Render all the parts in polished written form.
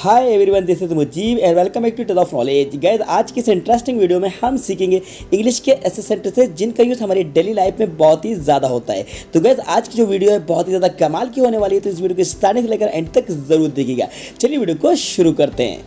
Hi everyone, this is Mujib and welcome back to tale of knowledge. Guys, आज की इस interesting video में हम सीखेंगे इंग्लिश के ऐसे सेंटेंसेस जिनका यूज़ हमारी डेली लाइफ में बहुत ही ज़्यादा होता है। तो गाइस, आज की जो वीडियो है बहुत ही ज़्यादा कमाल की होने वाली है, तो इस वीडियो को स्टार्टिंग से लेकर एंड तक जरूर देखिएगा। चलिए वीडियो को शुरू करते हैं।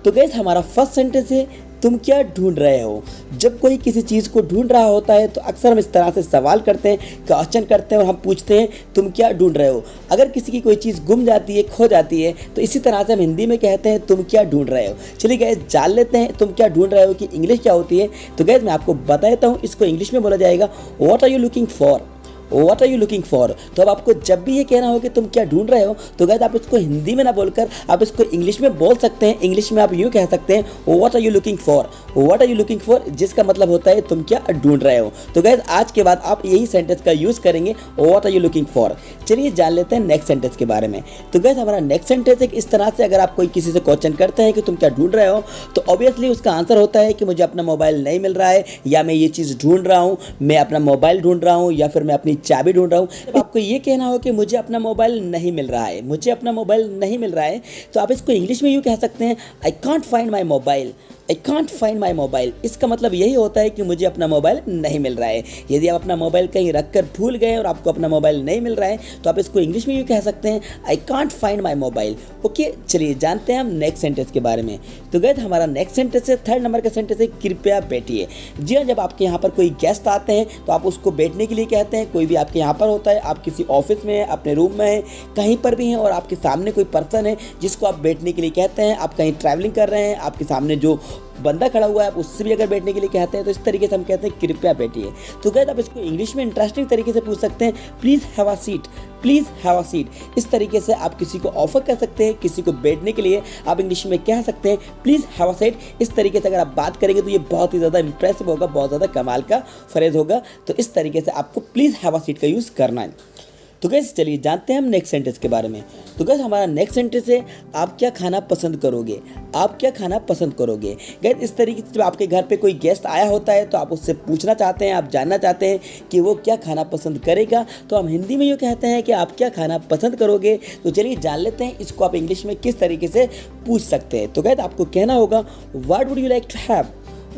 तो गाइस, हमारा फर्स्ट सेंटेंस है, तुम क्या ढूंढ रहे हो। जब कोई किसी चीज़ को ढूंढ रहा होता है तो अक्सर हम इस तरह से सवाल करते हैं, क्वेश्चन करते हैं और हम पूछते हैं तुम क्या ढूंढ रहे हो। अगर किसी की कोई चीज़ गुम जाती है, खो जाती है, तो इसी तरह से हम हिंदी में कहते हैं तुम क्या ढूंढ रहे हो। चलिए गाइस, जान लेते हैं तुम क्या ढूंढ रहे हो कि इंग्लिश क्या होती है। तो गाइस, मैं आपको बता देता हूँ, इसको इंग्लिश में बोला जाएगा what are you looking for. What are you looking for. तो अब आपको जब भी ये कहना हो कि तुम क्या ढूंढ रहे हो, तो गाइस आप इसको हिंदी में ना बोलकर आप इसको इंग्लिश में बोल सकते हैं। इंग्लिश में आप यूँ कह सकते हैं what are you looking for. What are you looking for, जिसका मतलब होता है तुम क्या ढूंढ रहे हो। तो गाइस, आज के बाद आप यही सेंटेंस का यूज़ करेंगे, what are you looking for. चलिए जान लेते हैं नेक्स्ट सेंटेंस के बारे में। तो गाइस, हमारा नेक्स्ट सेंटेंस है इस तरह से, अगर आप कोई किसी से क्वेश्चन करते हैं कि तुम क्या ढूंढ रहे हो, तो ऑब्वियसली उसका आंसर होता है कि मुझे अपना मोबाइल नहीं मिल रहा है, या मैं ये चीज़ ढूंढ रहा हूँ, मैं अपना मोबाइल ढूंढ रहा हूँ, या फिर मैं अपनी चाबी ढूंढ रहा हूँ। जब आपको ये कहना हो कि मुझे अपना मोबाइल नहीं मिल रहा है, मुझे अपना मोबाइल नहीं मिल रहा है, तो आप इसको इंग्लिश में यूँ कह सकते हैं I can't find my mobile. I can't find my mobile, इसका मतलब यही होता है कि मुझे अपना मोबाइल नहीं मिल रहा है। यदि आप अपना मोबाइल कहीं रख कर भूल गए और आपको अपना मोबाइल नहीं मिल रहा है, तो आप इसको इंग्लिश में यूँ कह सकते हैं I can't find my mobile. Okay, चलिए जानते हैं हम नेक्स्ट सेंटेंस के बारे में। तो गाइस, हमारा नेक्स्ट सेंटेंस है, थर्ड नंबर का सेंटेंस है, कृपया बैठिए। जी हाँ, जब आपके यहाँ पर कोई गेस्ट आते हैं तो आप उसको बैठने के लिए कहते हैं। कोई भी आपके यहाँ पर होता है, आप किसी ऑफिस में हैं, अपने रूम में हैं, कहीं पर भी हैं, और आपके सामने कोई पर्सन है जिसको आप बैठने के लिए कहते हैं। आप कहीं ट्रैवलिंग कर रहे हैं, आपके सामने जो बंदा खड़ा हुआ है, आप उससे भी अगर बैठने के लिए कहते हैं, तो इस तरीके से हम कहते हैं कृपया बैठिए। तो गाइस, आप इसको इंग्लिश में इंटरेस्टिंग तरीके से पूछ सकते हैं, please have a seat. Please have a seat, इस तरीके से आप किसी को ऑफर कर सकते हैं, किसी को बैठने के लिए आप इंग्लिश में कह सकते हैं प्लीज़ हैव अ सीट। इस तरीके से अगर आप बात करेंगे तो ये बहुत ही ज़्यादा इंप्रेसिव होगा, बहुत ज़्यादा कमाल का फ्रेज होगा। तो इस तरीके से आपको प्लीज़ हैव अ सीट का यूज़ करना है। तो गाइस, चलिए जानते हैं हम नेक्स्ट सेंटेंस के बारे में। तो गाइस, हमारा नेक्स्ट सेंटेंस है, आप क्या खाना पसंद करोगे। आप क्या खाना पसंद करोगे। गाइस, इस तरीके से जब आपके घर पे कोई गेस्ट आया होता है तो आप उससे पूछना चाहते हैं, आप जानना चाहते हैं कि वो क्या खाना पसंद करेगा, तो हम हिंदी में यूँ कहते हैं कि आप क्या खाना पसंद करोगे। तो चलिए जान लेते हैं इसको आप इंग्लिश में किस तरीके से पूछ सकते हैं। तो गाइस, आपको कहना होगा what would you like to have.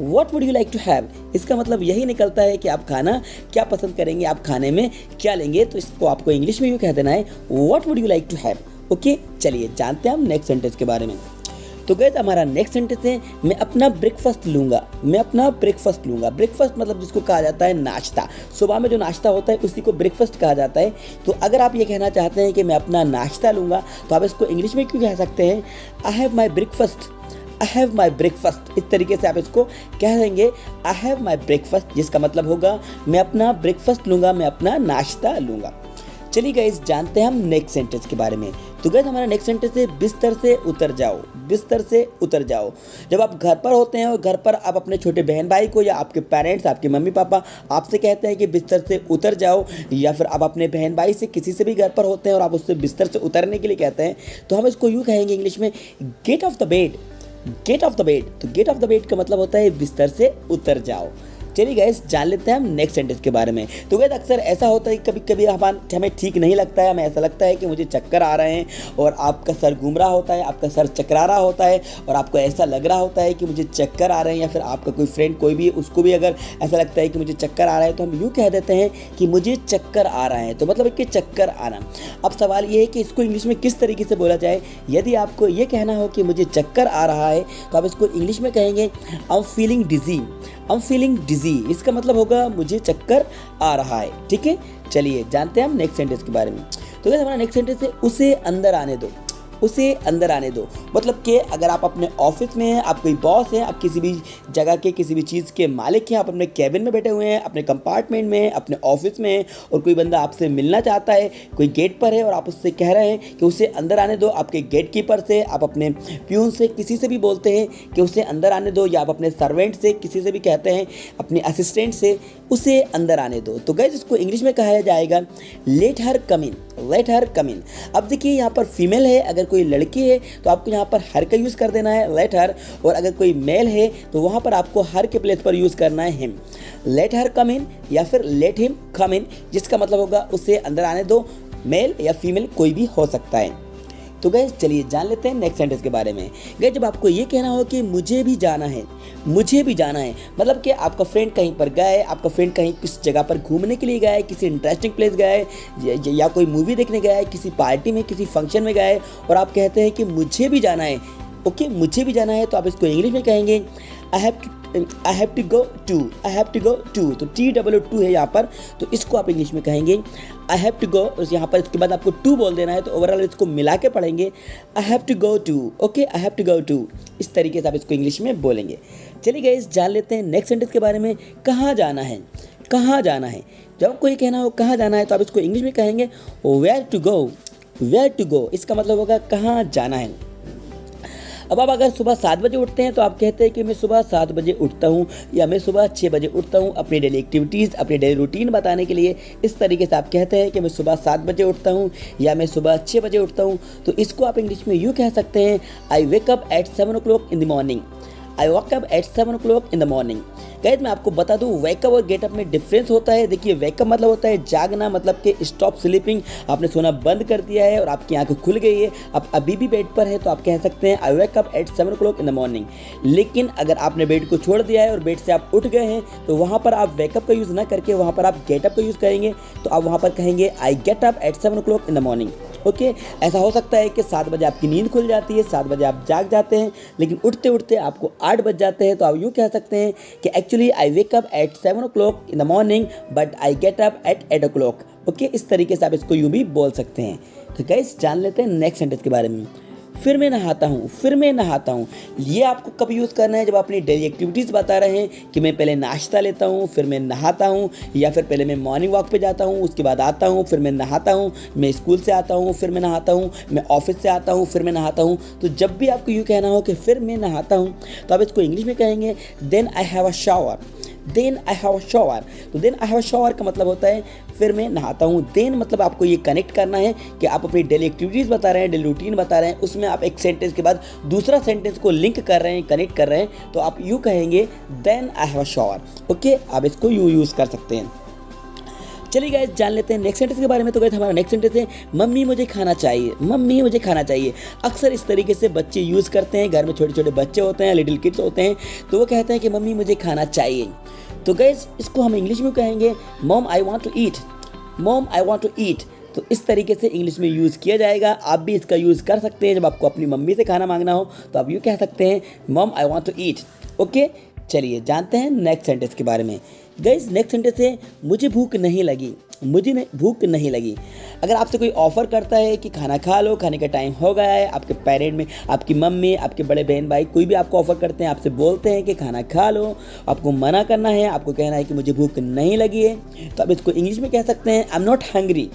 What would you like to have? इसका मतलब यही निकलता है कि आप खाना क्या पसंद करेंगे, आप खाने में क्या लेंगे। तो इसको आपको इंग्लिश में यूँ कह देना है What would you like to have? Okay, चलिए जानते हैं हम नेक्स्ट सेंटेंस के बारे में। तो गाइस, हमारा नेक्स्ट सेंटेंस है, मैं अपना ब्रेकफास्ट लूँगा। मैं अपना ब्रेकफास्ट लूँगा। ब्रेकफास्ट मतलब जिसको कहा जाता है नाश्ता। सुबह में जो नाश्ता होता है उसी को ब्रेकफास्ट कहा जाता है। तो अगर आप ये कहना चाहते हैं कि मैं अपना नाश्ता लूँगा, तो आप इसको इंग्लिश में क्यों कह सकते हैं I have my breakfast. I have my breakfast, इस तरीके से आप इसको कह देंगे आई हैव माई ब्रेकफास्ट, जिसका मतलब होगा मैं अपना ब्रेकफास्ट लूँगा, मैं अपना नाश्ता लूँगा। चलिए गाइस, जानते हैं हम नेक्स्ट सेंटेंस के बारे में। तो गाइस, हमारा नेक्स्ट सेंटेंस है, बिस्तर से उतर जाओ। बिस्तर से उतर जाओ। जब आप घर पर होते हैं और घर पर आप अपने छोटे बहन भाई को या आपके पेरेंट्स, आपके मम्मी पापा आपसे कहते हैं कि बिस्तर से उतर जाओ, या फिर आप अपने बहन भाई से किसी से भी घर पर होते हैं और आप उससे बिस्तर से उतरने के लिए कहते हैं, तो हम इसको यूँ कहेंगे इंग्लिश में get off the bed. Get off the bed. तो गेट ऑफ द बेड का मतलब होता है बिस्तर से उतर जाओ। चलिए गाइस, जान लेते हैं हम नेक्स्ट सेंटेंस के बारे में। तो गाइस, अक्सर ऐसा होता है कि कभी कभी हमें ठीक नहीं लगता है, हमें ऐसा लगता है कि मुझे चक्कर आ रहे हैं और आपका सर घूम रहा होता है, आपका सर चकरा रहा होता है और आपको ऐसा लग रहा होता है कि मुझे चक्कर आ रहे हैं, या फिर आपका कोई फ्रेंड कोई भी उसको भी अगर ऐसा लगता है कि मुझे चक्कर आ रहा है, तो हम यूँ कह देते हैं कि मुझे चक्कर आ रहा है। तो मतलब कि चक्कर आना। अब सवाल ये है कि इसको इंग्लिश में किस तरीके से बोला जाए। यदि आपको ये कहना हो कि मुझे चक्कर आ रहा है, तो आप इसको इंग्लिश में कहेंगे I am feeling dizzy. I am feeling dizzy, इसका मतलब होगा मुझे चक्कर आ रहा है। ठीक है, चलिए जानते हैं हम नेक्स्ट सेंटेंस के बारे में। तो हमारा नेक्स्ट सेंटेंस है, उसे अंदर आने दो। उसे अंदर आने दो, मतलब कि अगर आप अपने ऑफिस में हैं, आप कोई बॉस हैं, आप किसी भी जगह के किसी भी चीज़ के मालिक हैं, आप अपने कैबिन में बैठे हुए हैं, अपने कंपार्टमेंट में, अपने ऑफिस में, और कोई बंदा आपसे मिलना चाहता है, कोई गेट पर है और आप उससे कह रहे हैं कि उसे अंदर आने दो। आपके गेट कीपर से, आप अपने प्यून से, किसी से भी बोलते हैं कि उसे अंदर आने दो, या आप अपने सर्वेंट से, किसी से भी कहते हैं, अपने असिस्टेंट से उसे अंदर आने दो। तो गाइस, इसको इंग्लिश में कहा जाएगा लेट हर कम इन। लेट हर कम इन। अब देखिए, यहाँ पर फीमेल है, अगर कोई लड़की है तो आपको यहाँ पर हर का यूज़ कर देना है लेट हर, और अगर कोई मेल है तो वहाँ पर आपको हर के प्लेस पर यूज़ करना है हिम। लेट हर कम इन या फिर लेट हिम कम इन, जिसका मतलब होगा उसे अंदर आने दो। मेल या फीमेल कोई भी हो सकता है। तो गैस चलिए जान लेते हैं नेक्स्ट सेंटेंस के बारे में। गैस जब आपको ये कहना हो कि मुझे भी जाना है, मुझे भी जाना है, मतलब कि आपका फ्रेंड कहीं पर गया है, आपका फ्रेंड कहीं किस जगह पर घूमने के लिए गया है, किसी इंटरेस्टिंग प्लेस गया है या कोई मूवी देखने गया है, किसी पार्टी में किसी फंक्शन में गया है और आप कहते हैं कि मुझे भी जाना है। ओके, मुझे भी जाना है तो आप इसको इंग्लिश में कहेंगे I have to go too, I have to go too, तो TOO है यहाँ पर, तो इसको आप इंग्लिश में कहेंगे आई हैव टू गो। यहाँ पर इसके बाद आपको टू बोल देना है, तो ओवरऑल इसको मिला के पढ़ेंगे I have to go too. Okay, I have to go too, इस तरीके से आप इसको इंग्लिश में बोलेंगे। चलिए गाइस जान लेते हैं नेक्स्ट सेंटेंस के बारे में। कहाँ जाना है, कहाँ जाना है। जब आपको ये कहना हो कहाँ जाना है तो आप इसको इंग्लिश में कहेंगे where to go, where to go, इसका मतलब होगा कहाँ जाना है। अब आप अगर सुबह 7 बजे उठते हैं तो आप कहते हैं कि मैं सुबह 7 बजे उठता हूँ या मैं सुबह 6 बजे उठता हूँ, अपनी डेली एक्टिविटीज़, अपनी डेली रूटीन बताने के लिए इस तरीके से आप कहते हैं कि मैं सुबह 7 बजे उठता हूँ या मैं सुबह 6 बजे उठता हूँ। तो इसको आप इंग्लिश में यूँ कह सकते हैं I wake up at 7 o'clock in the morning, I walk up at 7 o'clock in the morning. Guys मैं आपको बता दूं वेकअप और गेटअप में डिफरेंस होता है। देखिए वेकअप मतलब होता है जागना, मतलब कि स्टॉप स्लीपिंग, आपने सोना बंद कर दिया है और आपकी आंखें खुल गई है, आप अभी भी बेड पर है तो आप कह सकते हैं I wake up at 7 o'clock in the morning. लेकिन अगर आपने बेड को छोड़ दिया है और बेड से आप उठ गए हैं तो वहाँ पर आप वेकअप का यूज़ ना करके वहाँ पर आप गेटअप का यूज़ करेंगे, तो आप वहाँ पर कहेंगे I get up at 7 o'clock in the morning. Okay, ऐसा हो सकता है कि 7 बजे आपकी नींद खुल जाती है, 7 बजे आप जाग जाते हैं, लेकिन उठते उठते आपको 8 बज जाते हैं, तो आप यूँ कह सकते हैं कि actually I wake up at 7 o'clock in the morning but I get up at 8 o'clock। Okay, इस तरीके से आप इसको यूँ भी बोल सकते हैं। तो गाइस जान लेते हैं नेक्स्ट सेंटेंस के बारे में। फिर मैं नहाता हूँ, फिर मैं नहाता हूँ, ये आपको कब यूज़ करना है जब अपनी डेली एक्टिविटीज़ बता रहे हैं कि मैं पहले नाश्ता लेता हूँ फिर मैं नहाता हूँ, या फिर पहले मैं मॉर्निंग वॉक पे जाता हूँ उसके बाद आता हूँ फिर मैं नहाता हूँ, मैं स्कूल से आता हूँ फिर मैं नहाता हूँ, मैं ऑफिस से आता हूँ फिर मैं नहाता हूँ। तो जब भी आपको यूँ कहना हो कि फिर मैं नहाता हूँ तो आप इसको इंग्लिश में कहेंगे then I have a shower, then I have a shower. तो then I have a shower का मतलब होता है फिर मैं नहाता हूँ। देन मतलब आपको ये कनेक्ट करना है कि आप अपनी डेली एक्टिविटीज़ बता रहे हैं, डेली रूटीन बता रहे हैं, उसमें आप एक सेंटेंस के बाद दूसरा सेंटेंस को लिंक कर रहे हैं, कनेक्ट कर रहे हैं, तो आप यूँ कहेंगे then I have a shower. Okay, आप इसको यूज़ कर सकते हैं। चलिए गाइस जान लेते हैं नेक्स्ट सेंटेंस के बारे में। तो गाइस हमारा नेक्स्ट सेंटेंस है मम्मी मुझे खाना चाहिए, मम्मी मुझे खाना चाहिए। अक्सर इस तरीके से बच्चे यूज़ करते हैं, घर में छोटे छोटे बच्चे होते हैं, लिटिल किड्स होते हैं, तो वो कहते हैं कि मम्मी मुझे खाना चाहिए। तो गाइस इसको हम इंग्लिश में कहेंगे mom I want to eat, mom I want to eat. तो इस तरीके से इंग्लिश में यूज़ किया जाएगा। आप भी इसका यूज़ कर सकते हैं जब आपको अपनी मम्मी से खाना मांगना हो तो आप यूँ कह सकते हैं mom I want to eat. Okay, चलिए जानते हैं नेक्स्ट सेंटेंस के बारे में। गाइस नेक्स्ट सेंटेंस है मुझे भूख नहीं लगी, मुझे भूख नहीं लगी। अगर आपसे कोई ऑफ़र करता है कि खाना खा लो, खाने का टाइम हो गया है, आपके पेरेंट में आपकी मम्मी, आपके बड़े बहन भाई कोई भी आपको ऑफ़र करते हैं, आपसे बोलते हैं कि खाना खा लो, आपको मना करना है, आपको कहना है कि मुझे भूख नहीं लगी है, तो आप इसको इंग्लिश में कह सकते हैं I am not hungry,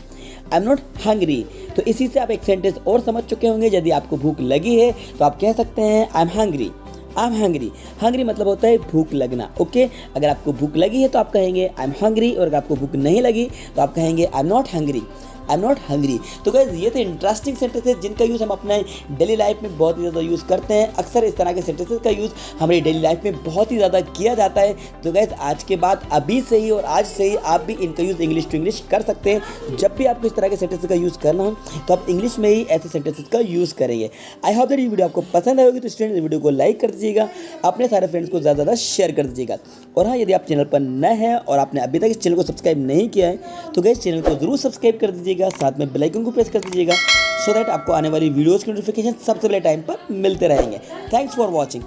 I am not hungry. तो इसी से आप एक सेंटेंस और समझ चुके होंगे। यदि आपको भूख लगी है तो आप कह सकते हैं I am hungry, I am hungry. Hungry मतलब होता है भूख लगना। ओके, अगर आपको भूख लगी है तो आप कहेंगे आई एम हंग्री, और अगर आपको भूख नहीं लगी तो आप कहेंगे I am not hungry, I am not hungry. तो गाइस ये थे इंटरेस्टिंग सेंटेंसेस जिनका यूज़ हम अपने डेली लाइफ में बहुत ही ज़्यादा यूज़ करते हैं। अक्सर इस तरह के सेंटेंसेस का यूज़ हमारी डेली लाइफ में बहुत ही ज़्यादा किया जाता है। तो गाइस आज के बाद अभी से ही और आज से ही आप भी इनका यूज़ इंग्लिश टू इंग्लिश कर सकते हैं। जब भी आपको इस तरह के सेंटेंसेस का यूज़ करना हो तो आप इंग्लिश में ही ऐसे सेंटेंसेस का यूज़ करेंगे। आई होप दैट ये वीडियो आपको पसंद आएगी, तो स्टूडेंट वीडियो को लाइक कर दीजिएगा, अपने सारे फ्रेंड्स को ज़्यादा ज़्यादा शेयर कर दीजिएगा। और हाँ, यदि आप चैनल पर नए हैं और आपने अभी तक इस चैनल को सब्सक्राइब नहीं किया है तो गाइस चैनल को ज़रूर सब्सक्राइब कर दीजिएगा, साथ में बेल आइकन को प्रेस कर दीजिएगा, सो दैट आपको आने वाली वीडियोज़ की नोटिफिकेशन सबसे पहले टाइम पर मिलते रहेंगे। Thanks for watching.